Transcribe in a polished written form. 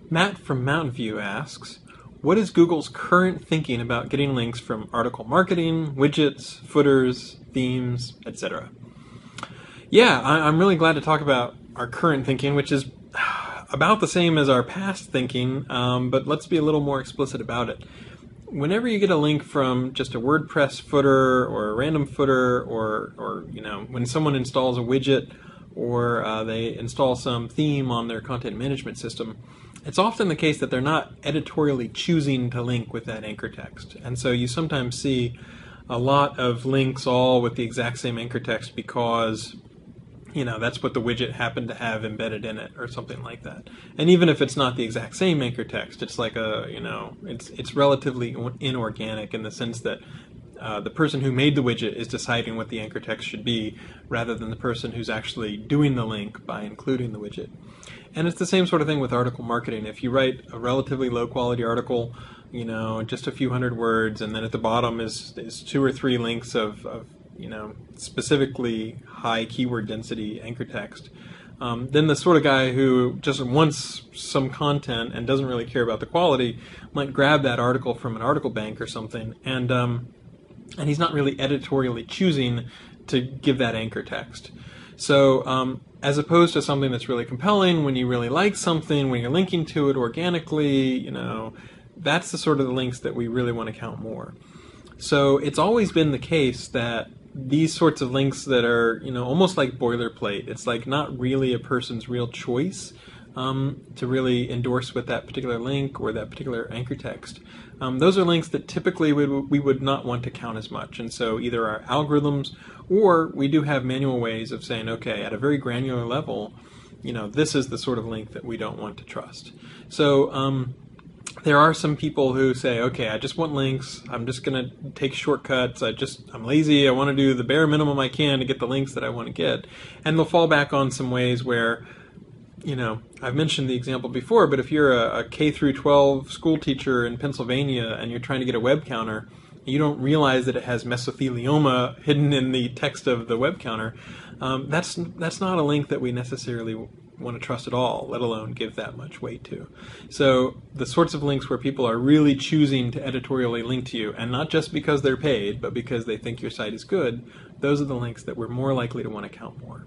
Matt from Mountain View asks, what is Google's current thinking about getting links from article marketing, widgets, footers, themes, etc.? Yeah, I'm really glad to talk about our current thinking, which is about the same as our past thinking, but let's be a little more explicit about it. Whenever you get a link from just a WordPress footer or a random footer, or when someone installs a widget or they install some theme on their content management system, it's often the case that they're not editorially choosing to link with that anchor text. And so you sometimes see a lot of links all with the exact same anchor text because that's what the widget happened to have embedded in it or something like that. And even if it's not the exact same anchor text, it's like it's relatively inorganic in the sense that the person who made the widget is deciding what the anchor text should be rather than the person who's actually doing the link by including the widget. And it's the same sort of thing with article marketing. If you write a relatively low quality article, just a few hundred words, and then at the bottom is 2 or 3 links of specifically high keyword density anchor text, then the sort of guy who just wants some content and doesn't really care about the quality might grab that article from an article bank or something, and he's not really editorially choosing to give that anchor text. So as opposed to something that's really compelling, when you really like something, when you're linking to it organically, that's the sort of the links that we really want to count more. So it's always been the case that these sorts of links that are, almost like boilerplate, it's like not really a person's real choice to really endorse with that particular link or that particular anchor text. Those are links that typically we would not want to count as much. And so either our algorithms or we do have manual ways of saying, okay, at a very granular level, this is the sort of link that we don't want to trust. So there are some people who say, okay, I just want links. I'm just going to take shortcuts. I'm lazy. I want to do the bare minimum I can to get the links that I want to get. And they'll fall back on some ways where, I've mentioned the example before, but if you're a K through 12 school teacher in Pennsylvania and you're trying to get a web counter, you don't realize that it has mesothelioma hidden in the text of the web counter, that's not a link that we necessarily want to trust at all, let alone give that much weight to. So the sorts of links where people are really choosing to editorially link to you, and not just because they're paid, but because they think your site is good, those are the links that we're more likely to want to count more.